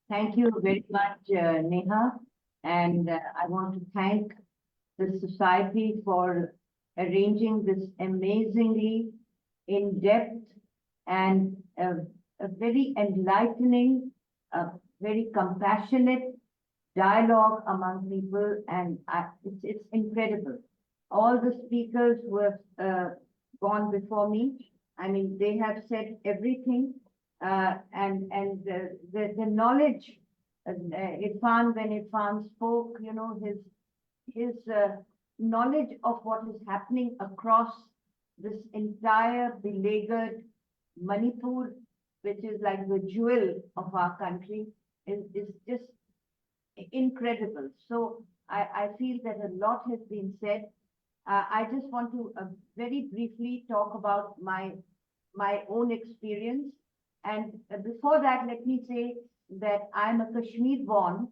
Thank you very much, Neha. And I want to thank the society for arranging this amazingly in-depth and a very enlightening, very compassionate dialogue among people. And it's incredible. All the speakers who have gone before me, I mean, they have said everything, and the knowledge. Irfan, when Irfan spoke, his knowledge of what is happening across this entire beleaguered Manipur, which is like the jewel of our country, is just incredible. So I feel that a lot has been said. I just want to very briefly talk about my own experience. And before that, let me say that I'm a Kashmir born.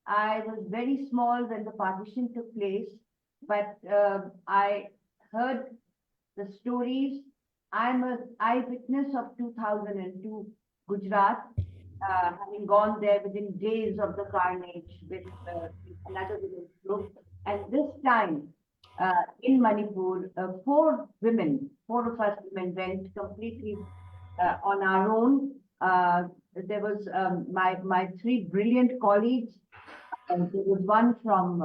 I was very small when the partition took place, but I heard the stories. I'm an eyewitness of 2002 Gujarat, having gone there within days of the carnage with another village group. And this time in Manipur, four of us women went completely on our own. There was my three brilliant colleagues. There was one from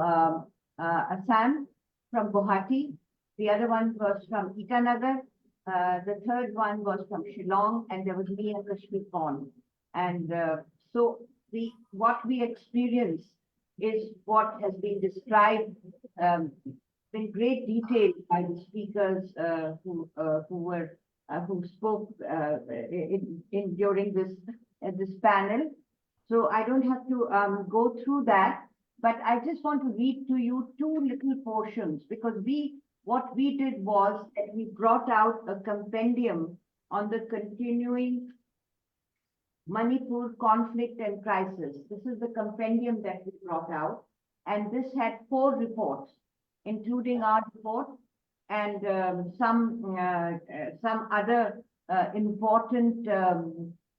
Assam, from Guwahati. The other one was from Itanagar. The third one was from Shillong, and there was me and Kashmir born. And so what we experience is what has been described in great detail by the speakers who spoke during this panel. So I don't have to go through that, but I just want to read to you two little portions, because what we did was that we brought out a compendium on the continuing Manipur conflict and crisis. This is the compendium that we brought out, and this had 4 reports, including our report and some other important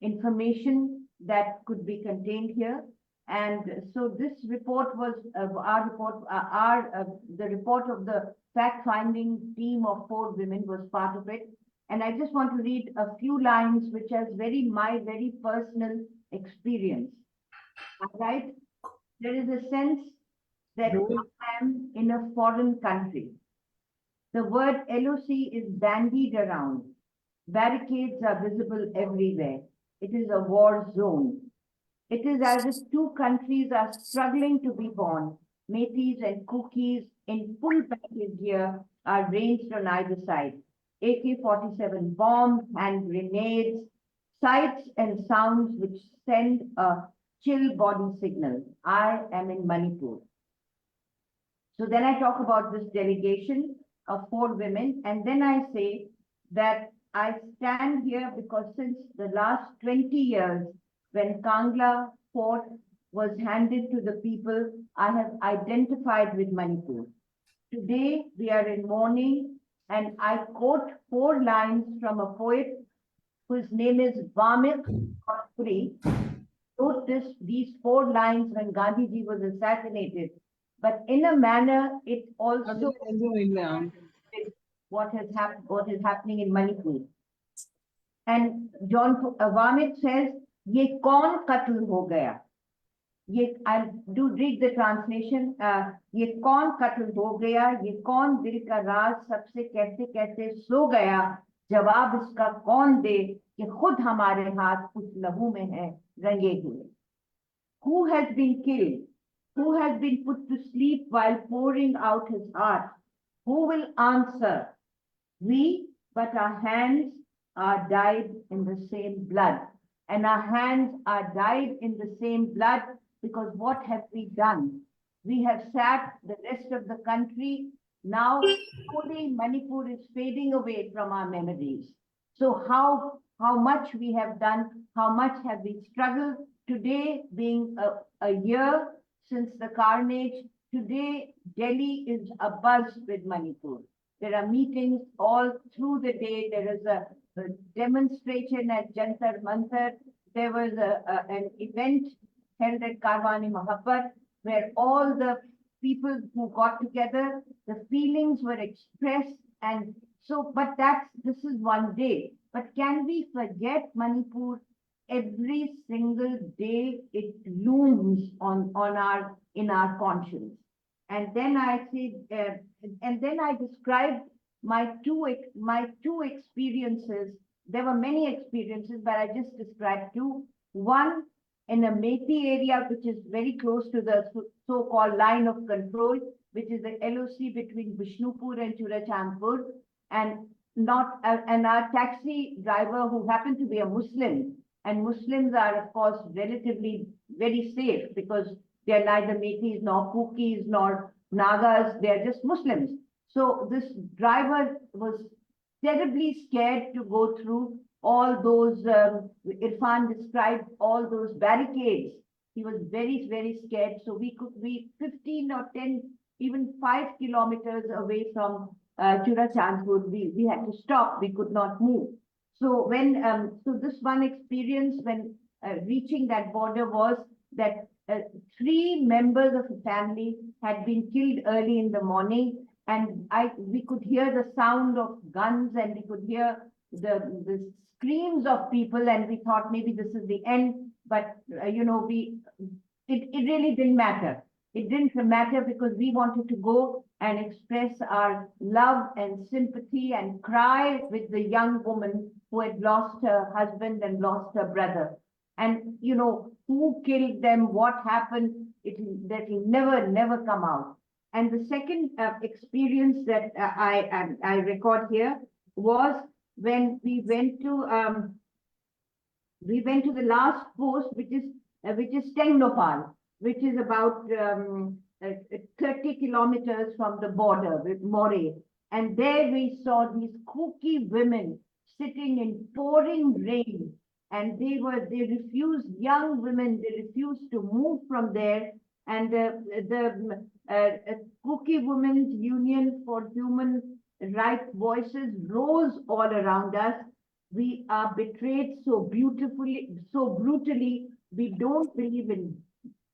information that could be contained here. And so this report was our report. The report of the fact-finding team of 4 women was part of it. And I just want to read a few lines, which is my very personal experience. All right. There is a sense that I am in a foreign country. The word LOC is bandied around. Barricades are visible everywhere. It is a war zone. It is as if 2 countries are struggling to be born. Metis and Kukis in full package gear are ranged on either side. AK-47 bombs, hand grenades, sights and sounds which send a chill body signal. I am in Manipur. So then I talk about this delegation of 4 women, and then I say that I stand here because since the last 20 years, when Kangla fort was handed to the people, I have identified with Manipur. Today, we are in mourning, and I quote 4 lines from a poet whose name is Vamik Kotpuri. Wrote these 4 lines when Gandhiji was assassinated, but in a manner, it also what is happening in Manipur. And John Vamik says, "Ye kaun qatl ho gaya?" I do read the translation. "Ye kaun qatl ho gaya? Ye kaun dil ka raaz sabse kaise kaise so gaya? Jawab iska kaun de कि खुद हमारे हाथ उस लहू में है रंगे हुए." Who has been killed? Who has been put to sleep while pouring out his heart? Who will answer? We, but our hands are dyed in the same blood. And our hands are dyed in the same blood because what have we done? We have sacked the rest of the country. Now, slowly Manipur is fading away from our memories. So how much we have done, how much have we struggled. Today being a year since the carnage, today Delhi is abuzz with Manipur. There are meetings all through the day. There is a demonstration at Jantar Mantar. There was an event held at Karwan-e-Mohabbat, where all the people who got together, the feelings were expressed, and so, but this is one day. But can we forget Manipur? Every single day it looms in our conscience. And then I said, and then I described my two experiences. There were many experiences, but I just described two. One in a Methi area, which is very close to the so-called line of control, which is the LOC between Bishnupur and Churachandpur, and our taxi driver, who happened to be a Muslim, and Muslims are of course relatively very safe because they are neither Methis nor Kukis nor Nagas, they are just Muslims. So this driver was terribly scared to go through all those, Irfan described all those barricades. He was very, very scared. So we 15 or 10, even 5 kilometers away from Churachandpur, we had to stop, we could not move. So when, so this one experience when reaching that border was that 3 members of the family had been killed early in the morning, and we could hear the sound of guns, and we could hear the screams of people, and we thought maybe this is the end. But you know, it really didn't matter. It didn't matter because we wanted to go and express our love and sympathy and cry with the young woman who had lost her husband and lost her brother. And you know, who killed them, what happened, that will never come out. And the second experience that I record here was when we went to the last post, which is Tengnopal, which is about 30 kilometers from the border with Moreh. And there we saw these Kuki women sitting in pouring rain, and they refused, young women, they refused to move from there. And the Kuki Women's Union for Human Rights voices rose all around us. We are betrayed so beautifully, so brutally. We don't believe in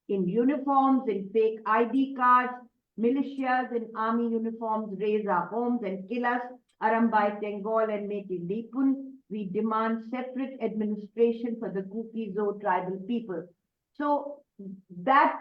uniforms, in fake ID cards. Militias in army uniforms raise our homes and kill us. Arambai, Tengol, and Methi Lipun. We demand separate administration for the Kuki-Zo tribal people. So that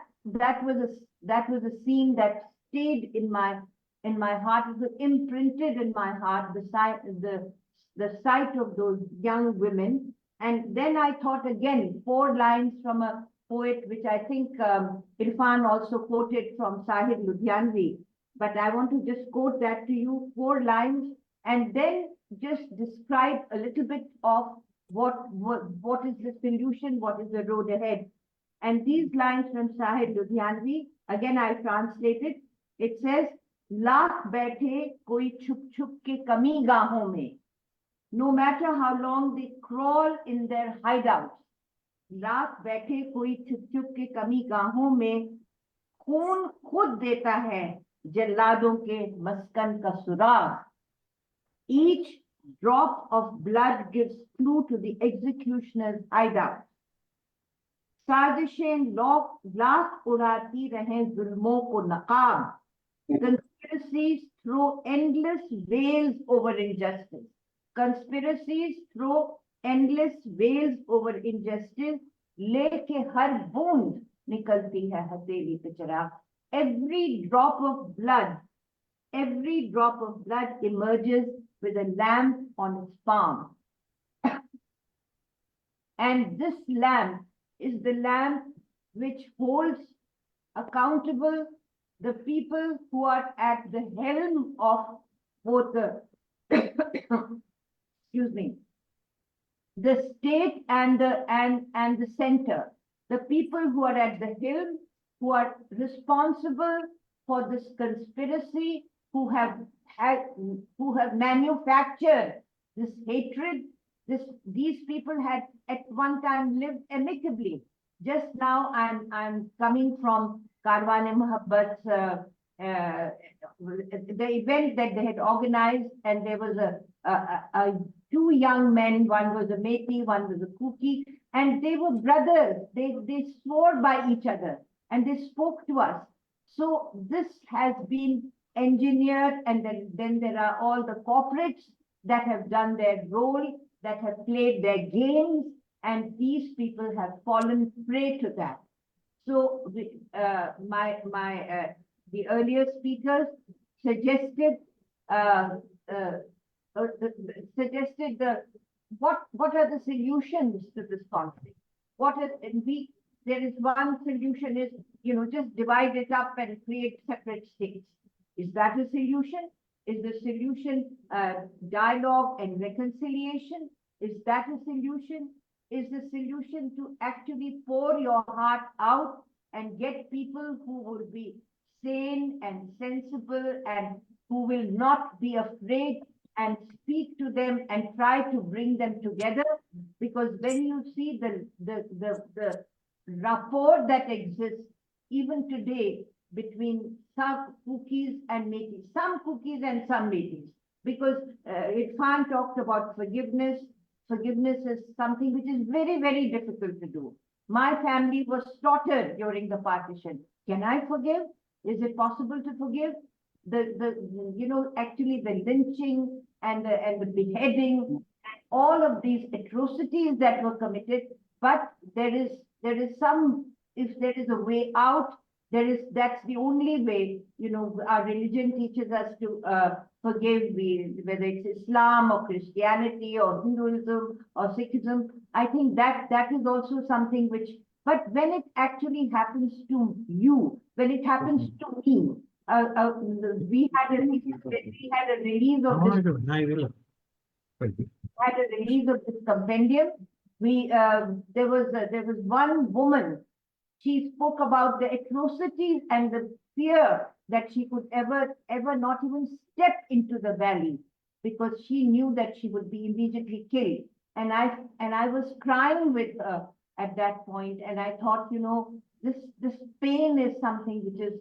was a scene that stayed in my heart. It was imprinted in my heart. The sight of those young women. And then I thought again, 4 lines from a poet, which I think Irfan also quoted from Sahib Ludhianvi. But I want to just quote that to you, 4 lines, and then just describe a little bit of what is the solution, what is the road ahead. And these lines from Sahib Ludhianvi, again I translated. It says, "Laakh baithe koi chup chup ke kami gaahon mein." No matter how long they crawl in their hideouts, lakh बैठे कोई छुप छुप के कमी गाहों में, खून खुद देता है जल्लादों के मस्कन का सुराग. Each drop of blood gives clue to the executioner's hideout. साजिशें lakh उड़ाती रहें जुल्मों को नकाब. Conspiracies throw endless veils over injustice. Conspiracies throw endless veils over injustice. लेके हर बूंद निकलती है हथेली पे चिराग. Every drop of blood emerges with a lamp on its palm. And this lamp is the lamp which holds accountable the people who are at the helm of both the excuse me, the state and the center. The people who are at the helm, who are responsible for this conspiracy, who have manufactured this hatred. These people had at one time lived amicably. Just now, I'm coming from Karwan-e-Mohabbat's the event that they had organized, and there was 2 young men. One was a Methi, one was a Kuki. and they were brothers. They swore by each other and they spoke to us. So this has been engineered, and then there are all the corporates that have done their role, that have played their games, and these people have fallen prey to that. So the earlier speakers suggested uh, uh, suggested what are the solutions to this conflict? There is one solution is, just divide it up and create separate states. Is that a solution? Is the solution dialogue and reconciliation? Is that a solution? Is the solution to actually pour your heart out and get people who will be sane and sensible and who will not be afraid and speak to them and try to bring them together? Because when you see the rapport that exists even today between some Cookies and Métis, some Cookies and some Métis, because Irfan talked about forgiveness. Forgiveness is something which is very, very difficult to do. My family was slaughtered during the partition. Can I forgive? Is it possible to forgive? Actually the lynching and the beheading, all of these atrocities that were committed, but there is some, if there is a way out, that's the only way. Our religion teaches us to forgive, whether it's Islam or Christianity or Hinduism or Sikhism. I think that is also something which, but when it actually happens to you, when it happens to me, we had a release of this compendium. There was one woman. She spoke about the atrocities and the fear that she could ever not even step into the valley, because she knew that she would be immediately killed. And I was crying with her at that point, and I thought, this pain is something which is,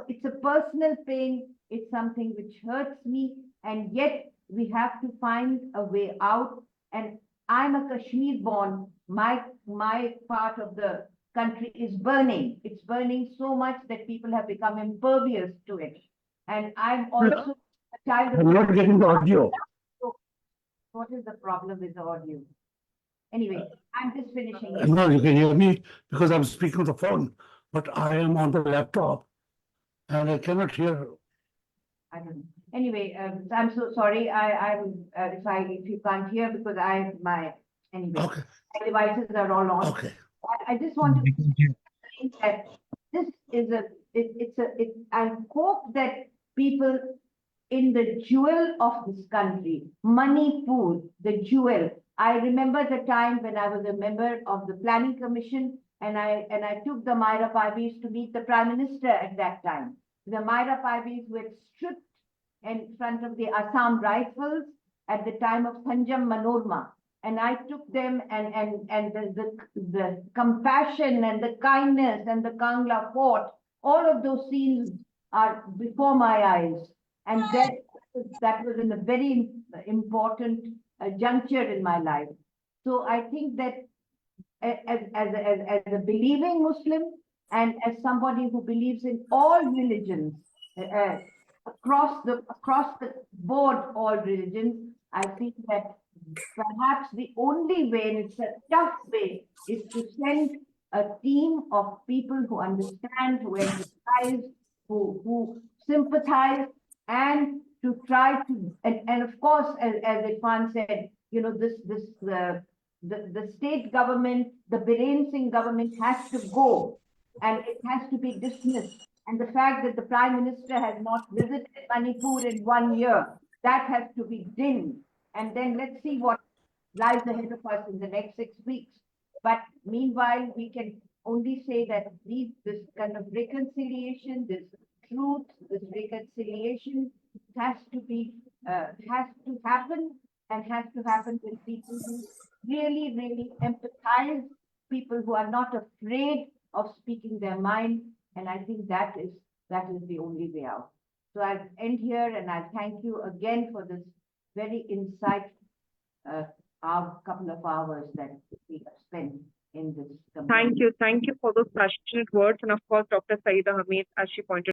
it's a personal pain. It's something which hurts me, and yet we have to find a way out. And I'm a Kashmir born. My part of the country is burning. It's burning so much that people have become impervious to it. And I'm also a child of... I'm not getting the audio. So what is the problem with the audio? Anyway, I'm just finishing it. No, you can hear me because I'm speaking on the phone, but I am on the laptop and I cannot hear. I don't know. Anyway, I'm so sorry. If you can't hear, because anyway, Okay. my devices are all on. Okay. I just want to say that this is I hope that people in the jewel of this country, Manipur, the jewel. I remember the time when I was a member of the Planning Commission, and I took the Myra Parvis to meet the Prime Minister at that time. The Myra Parvis were stripped in front of the Assam Rifles at the time of Sanjam Manorma. And I took them, and the compassion and the kindness and the Kangla fort, all of those scenes are before my eyes. And that was in a very important juncture in my life. So I think that as a believing Muslim, and as somebody who believes in all religions, across the board, all religions, I think that perhaps the only way, and it's a tough way, is to send a team of people who understand, who empathize, who sympathize, and to try to, and of course, as Irfan said, the state government, the Biren Singh government has to go, and it has to be dismissed. And the fact that the Prime Minister has not visited Manipur in 1 year, that has to be dimmed. And then let's see what lies ahead of us in the next 6 weeks. But meanwhile, we can only say that this kind of reconciliation, this truth, this reconciliation has to happen, and has to happen with people who really, really empathize, people who are not afraid of speaking their mind. And I think that is the only way out. So I'll end here, and I thank you again for this very insightful our couple of hours that we have spent in this. Thank you for those passionate words, and of course, Dr. Saida Hamid, as she pointed